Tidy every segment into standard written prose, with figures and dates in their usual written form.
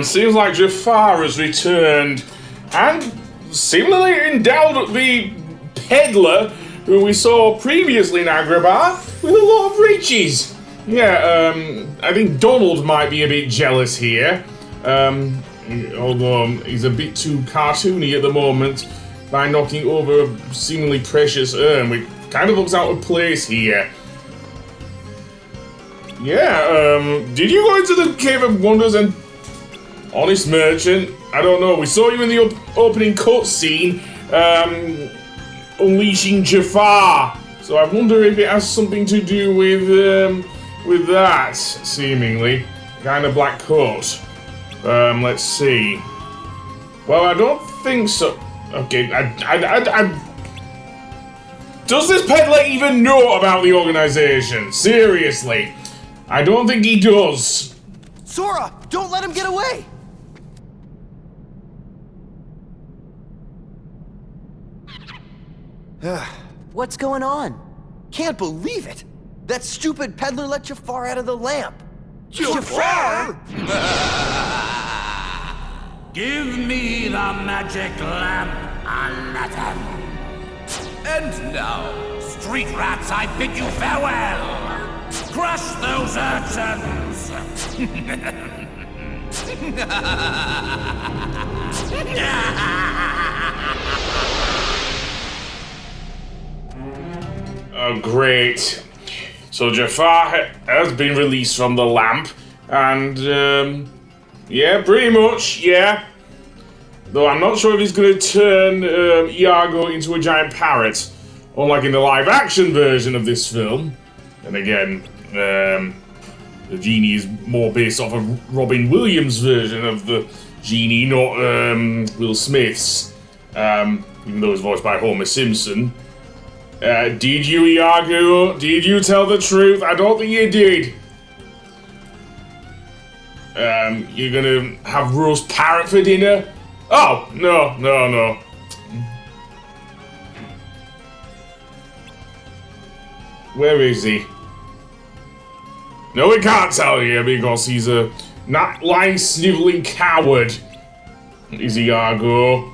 Seems like Jafar has returned, and similarly endowed the peddler who we saw previously in Agrabah with a lot of riches. Yeah, I think Donald might be a bit jealous here, although he's a bit too cartoony at the moment by knocking over a seemingly precious urn, which kind of looks out of place here. Yeah, did you go into the Cave of Wonders and... Honest merchant, I don't know, we saw you in the opening cutscene, unleashing Jafar, so I wonder if it has something to do with that, seemingly. Kind of black coat. Let's see. Well, I don't think so. Okay, does this peddler even know about the organization? Seriously. I don't think he does. Sora, don't let him get away! What's going on? Can't believe it! That stupid peddler let Jafar out of the lamp! Jafar? Give me the magic lamp, Aladdin. And now, street rats, I bid you farewell. Crush those urchins. Oh, great. So Jafar has been released from the lamp, and, yeah, pretty much, yeah. Though I'm not sure if he's going to turn Iago into a giant parrot, unlike in the live-action version of this film. And again, the Genie is more based off of Robin Williams' version of the Genie, not Will Smith's, even though it was voiced by Homer Simpson. Did you, Iago? Did you tell the truth? I don't think you did. You're gonna have roast parrot for dinner? Oh, no. Where is he? No, we can't tell you because he's a lying, sniveling coward. Is Iago?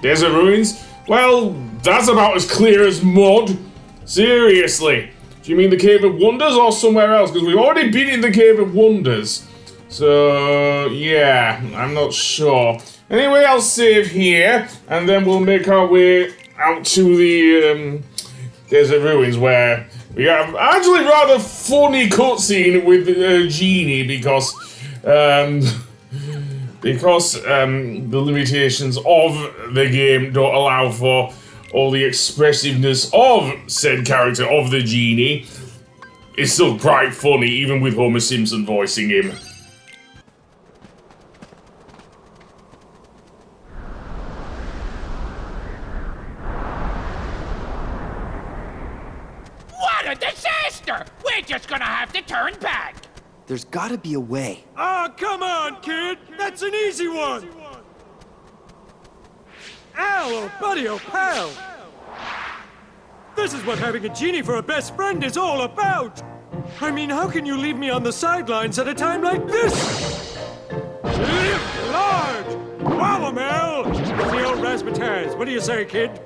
Desert ruins? Well, that's about as clear as mud. Seriously. Do you mean the Cave of Wonders or somewhere else? Because we've already been in the Cave of Wonders. So, yeah, I'm not sure. Anyway, I'll save here, and then we'll make our way out to the Desert Ruins, where we have actually rather funny cutscene with Genie because the limitations of the game don't allow for all the expressiveness of said character of the Genie. It's still quite funny, even with Homer Simpson voicing him. What a disaster! We're just gonna have to turn back! There's gotta be a way. Ah, come on, kid! That's an easy one! Ow, oh buddy, oh pal! This is what having a genie for a best friend is all about! I mean, how can you leave me on the sidelines at a time like this? Large! Wowamel! The old razzmatazz. What do you say, kid?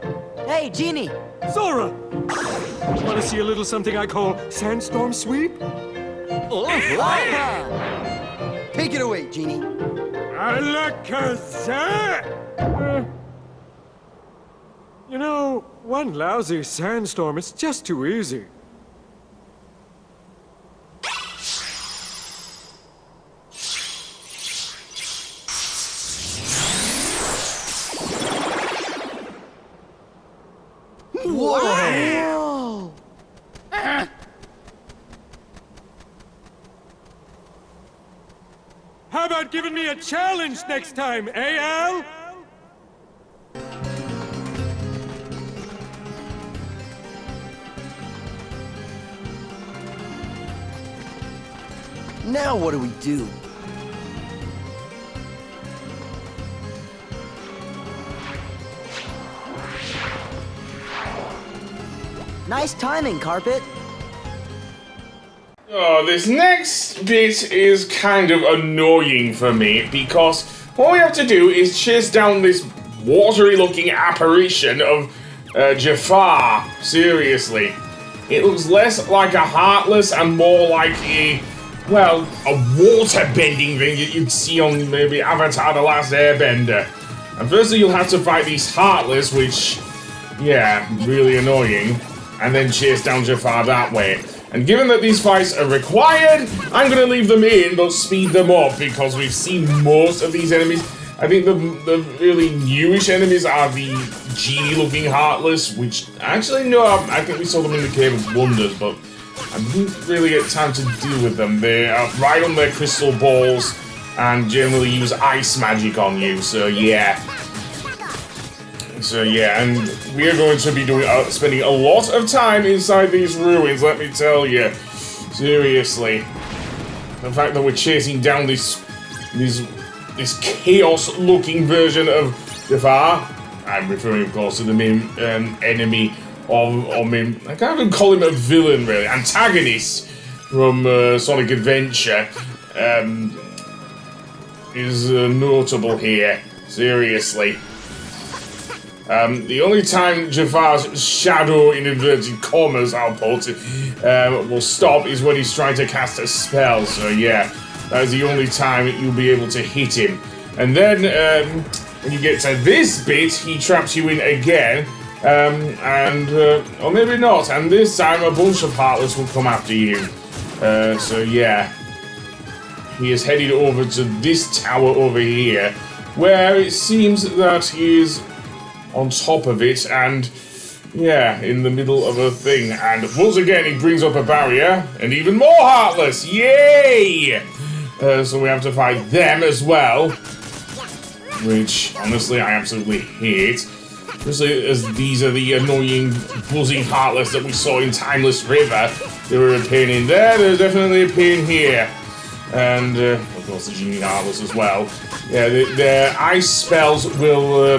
Hey, Genie! Zora! Want to see a little something I call sandstorm sweep? Take it away, Genie. Alakazam! You know, one lousy sandstorm is just too easy. Whoa! How about giving me a challenge next time, eh, Al? Now what do we do? Nice timing, Carpet. Oh, this next bit is kind of annoying for me because what we have to do is chase down this watery looking apparition of Jafar. Seriously. It looks less like a Heartless and more like a water bending thing you'd see on maybe Avatar The Last Airbender. And firstly you'll have to fight these Heartless, which, yeah, really annoying, and then chase down Jafar that way. And given that these fights are required, I'm going to leave them in, but speed them up, because we've seen most of these enemies. I think the really newish enemies are the genie-looking Heartless, which, actually, no, I think we saw them in the Cave of Wonders, but I didn't really get time to deal with them. They ride on their crystal balls, and generally use ice magic on you, so yeah. So yeah, and we are going to be spending a lot of time inside these ruins, let me tell you. Seriously. The fact that we're chasing down this chaos-looking version of Jafar. I'm referring, of course, to the main enemy I can't even call him a villain, really. Antagonist from Sonic Adventure is notable here. Seriously. The only time Jafar's shadow, in inverted commas, I'll put it, will stop is when he's trying to cast a spell. So yeah, that is the only time you'll be able to hit him. And then when you get to this bit, he traps you in again, or maybe not. And this time a bunch of Heartless will come after you. So yeah, he is headed over to this tower over here, where it seems that he is on top of it, and yeah, in the middle of a thing. And once again, he brings up a barrier, and even more Heartless! Yay! So we have to fight them as well, which, honestly, I absolutely hate. Especially as these are the annoying, buzzing Heartless that we saw in Timeless River. They were a pain in there, they're definitely a pain here. And, of course, the Genie Heartless as well. Yeah, their ice spells will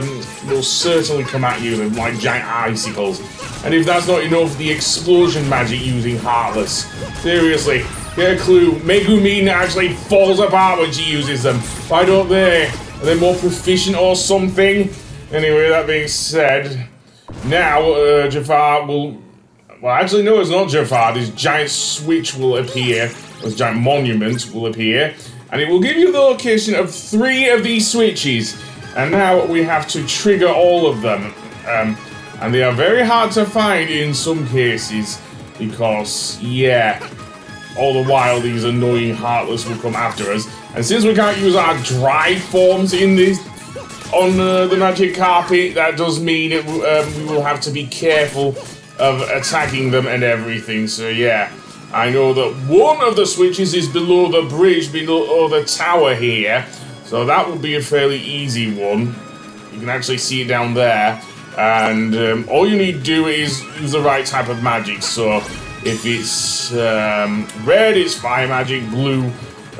certainly come at you like giant icicles. And if that's not enough, the explosion magic using Heartless. Seriously, get a clue. Megumin actually falls apart when she uses them. Why don't they? Are they more proficient or something? Anyway, that being said, now Jafar will... Well, actually, no, it's not Jafar. This giant switch will appear. This giant monument will appear. And it will give you the location of 3 of these switches. And now we have to trigger all of them. And they are very hard to find in some cases. Because, yeah, all the while these annoying Heartless will come after us. And since we can't use our dry forms in this on the magic carpet, that does mean we will have to be careful of attacking them and everything. So, yeah. I know that one of the switches is below the bridge, below the tower here. So that would be a fairly easy one. You can actually see it down there. And all you need to do is use the right type of magic. So if it's red, it's fire magic, blue,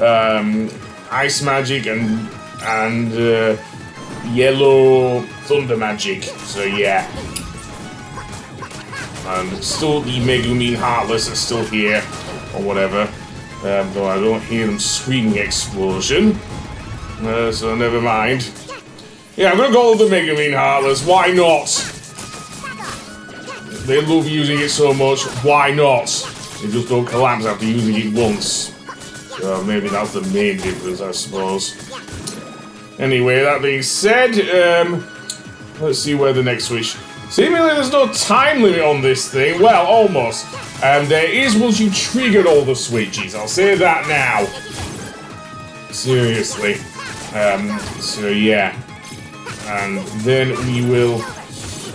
ice magic, and yellow, thunder magic. So yeah. And still the Megumin Heartless are still here, or whatever. Though I don't hear them screaming explosion. So never mind. Yeah, I'm gonna go with the Megumin Heartless. Why not? They love using it so much. Why not? They just don't collapse after using it once. So maybe that's the main difference, I suppose. Anyway, that being said, let's see where the next switch. Seemingly there's no time limit on this thing. Well, almost. There is once you triggered all the switches. I'll say that now. Seriously. So yeah. And then we will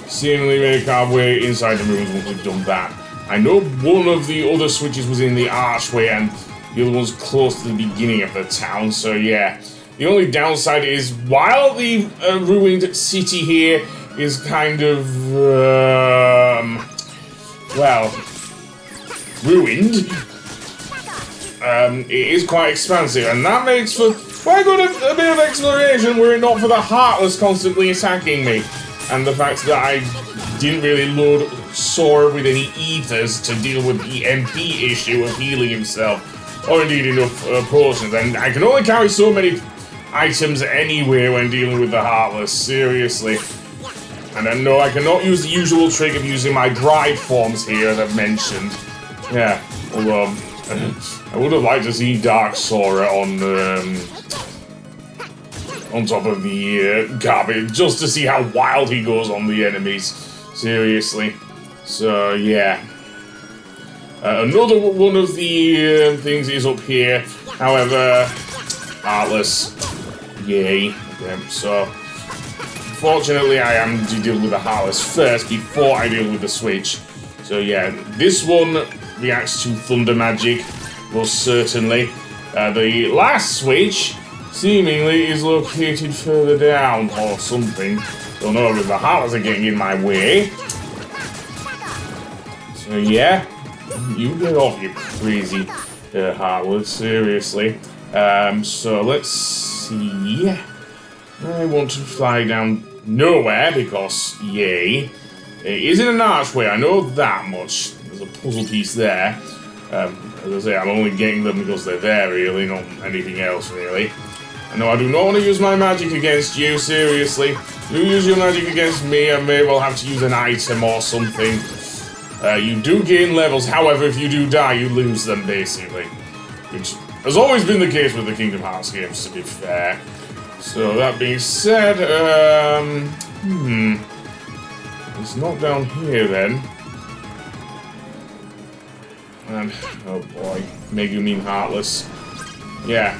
seemingly make our way inside the rooms once we've done that. I know one of the other switches was in the archway and the other one's close to the beginning of the town. So yeah. The only downside is while the ruined city here is kind of, well, ruined. It is quite expansive, and that makes for quite good a bit of exploration were it not for the Heartless constantly attacking me, and the fact that I didn't really load Sora with any ethers to deal with the MP issue of healing himself, or indeed enough potions. And I can only carry so many items anywhere when dealing with the Heartless, seriously. And I know I cannot use the usual trick of using my bride forms here, as I've mentioned. Yeah, although I would have liked to see Dark Sora on top of the garbage, just to see how wild he goes on the enemies. Seriously. So, yeah. Another one of the things is up here. However, Heartless. Yay. Okay, so, fortunately, I am to deal with the Heartless first before I deal with the Switch. So, yeah, this one reacts to Thunder Magic, most certainly. The last Switch seemingly is located further down, or something. Don't know if the Heartless are getting in my way. So yeah, you get off, you crazy Heartless, seriously. So let's see. I want to fly down nowhere because, yay. It is in an archway, I know that much. There's a puzzle piece there. As I say, I'm only getting them because they're there, really, not anything else, really. No, I do not want to use my magic against you, seriously. You use your magic against me, I may well have to use an item or something. You do gain levels, however, if you do die, you lose them, basically. Which has always been the case with the Kingdom Hearts games, to be fair. So, that being said, it's not down here, then. And, oh boy, Megumin Heartless. Yeah.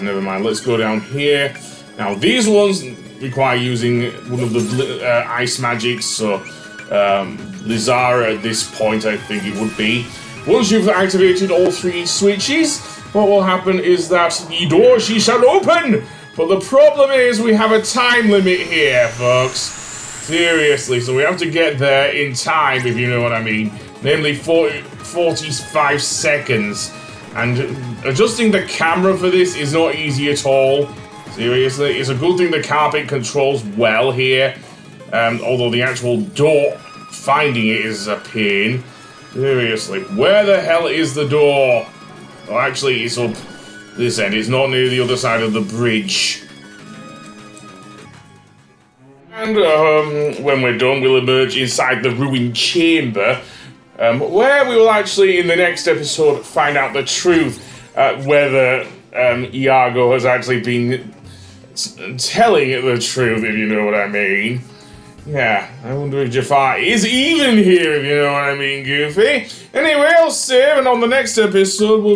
Never mind, let's go down here. Now, these ones require using one of the ice magics, so Lizara at this point, I think it would be. Once you've activated all 3 switches, what will happen is that the door she shall open! But the problem is we have a time limit here, folks. Seriously, so we have to get there in time, if you know what I mean. Namely 45 seconds. And adjusting the camera for this is not easy at all. Seriously, it's a good thing the carpet controls well here. Although the actual door, finding it is a pain. Seriously, where the hell is the door? Oh, actually, it's up this end. It's not near the other side of the bridge. And when we're done, we'll emerge inside the ruined chamber. Where we will actually, in the next episode, find out the truth, whether Iago has actually been telling the truth, if you know what I mean. Yeah, I wonder if Jafar is even here, if you know what I mean, Goofy. Anyway, I'll save, and on the next episode, we'll